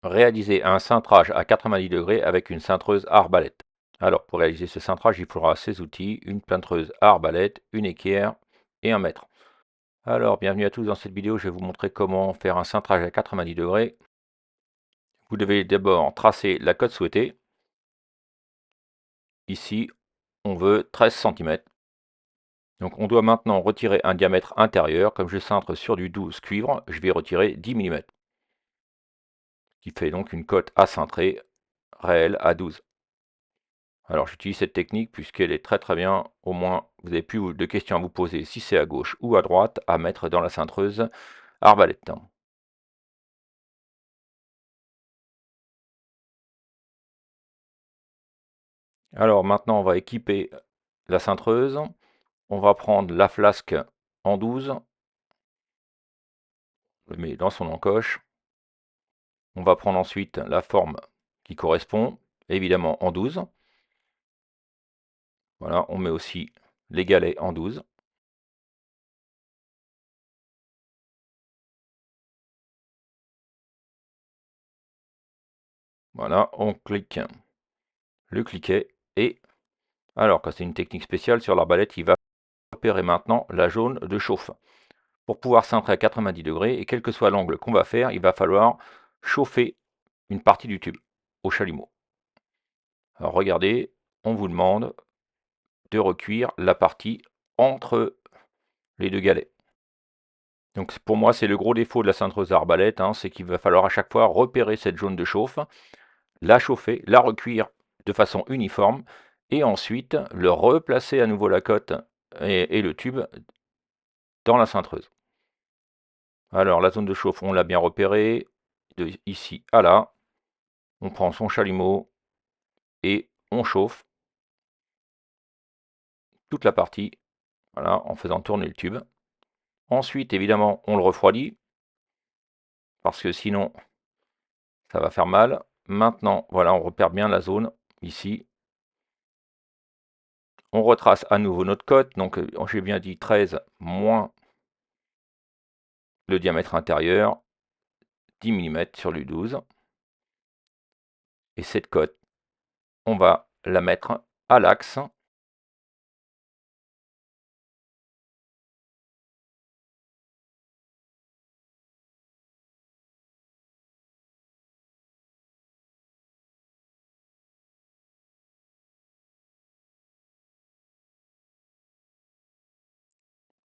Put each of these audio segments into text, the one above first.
Réaliser un cintrage à 90 degrés avec une cintreuse à arbalète. Alors, pour réaliser ce cintrage, il faudra ces outils, une plintreuse à arbalète, une équerre et un mètre. Alors, bienvenue à tous dans cette vidéo, je vais vous montrer comment faire un cintrage à 90 degrés. Vous devez d'abord tracer la cote souhaitée. Ici, on veut 13 cm. Donc, on doit maintenant retirer un diamètre intérieur. Comme je cintre sur du 12 cuivre, je vais retirer 10 mm, qui fait donc une cote à cintrer réelle à 12. Alors j'utilise cette technique puisqu'elle est très bien, au moins vous n'avez plus de questions à vous poser si c'est à gauche ou à droite à mettre dans la cintreuse arbalète. Alors maintenant on va équiper la cintreuse, on va prendre la flasque en 12, on le met dans son encoche, on va prendre ensuite la forme qui correspond, évidemment en 12, voilà, on met aussi les galets en 12. Voilà, on clique le cliquet et alors quand c'est une technique spéciale sur l'arbalète, il va opérer maintenant la jaune de chauffe. Pour pouvoir cintrer à 90 degrés, et quel que soit l'angle qu'on va faire, il va falloir chauffer une partie du tube au chalumeau. Alors regardez, on vous demande de recuire la partie entre les deux galets. Donc pour moi, c'est le gros défaut de la cintreuse à arbalète, hein, c'est qu'il va falloir à chaque fois repérer cette jaune de chauffe, la chauffer, la recuire de façon uniforme, et ensuite le replacer à nouveau la cote et le tube dans la cintreuse. Alors la zone de chauffe, on l'a bien repérée, de ici à là. On prend son chalumeau et on chauffe toute la partie, voilà, en faisant tourner le tube. Ensuite, évidemment, on le refroidit, parce que sinon, ça va faire mal. Maintenant, voilà, on repère bien la zone, ici. On retrace à nouveau notre cote, donc j'ai bien dit 13 moins le diamètre intérieur, 10 mm sur le 12. Et cette cote, on va la mettre à l'axe.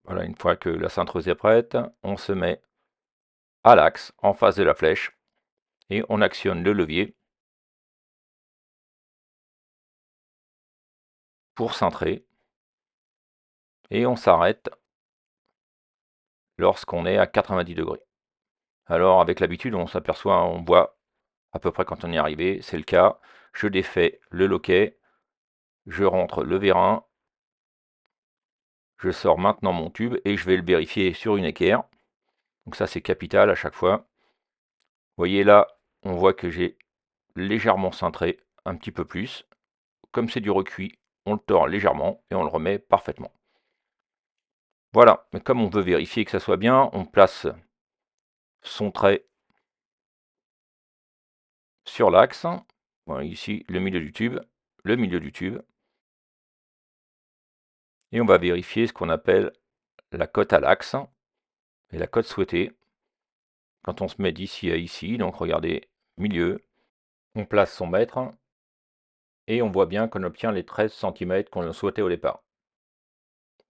Voilà, une fois que la cintreuse est prête, on se met à l'axe, en face de la flèche, et on actionne le levier pour cintrer. Et on s'arrête lorsqu'on est à 90 degrés. Alors avec l'habitude, on s'aperçoit, on voit à peu près quand on y est arrivé, c'est le cas. Je défais le loquet, je rentre le vérin, je sors maintenant mon tube et je vais le vérifier sur une équerre. Donc ça c'est capital à chaque fois. Vous voyez là, on voit que j'ai légèrement cintré, un petit peu plus. Comme c'est du recuit, on le tord légèrement et on le remet parfaitement. Voilà, mais comme on veut vérifier que ça soit bien, on place son trait sur l'axe. Voilà, ici, le milieu du tube, le milieu du tube. Et on va vérifier ce qu'on appelle la cote à l'axe et la cote souhaitée. Quand on se met d'ici à ici, donc regardez, milieu, on place son mètre et on voit bien qu'on obtient les 13 cm qu'on souhaitait au départ.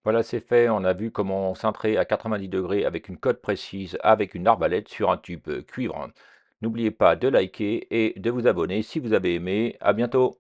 Voilà, c'est fait, on a vu comment cintrer à 90 degrés avec une cote précise avec une arbalète sur un tube cuivre. N'oubliez pas de liker et de vous abonner si vous avez aimé. À bientôt!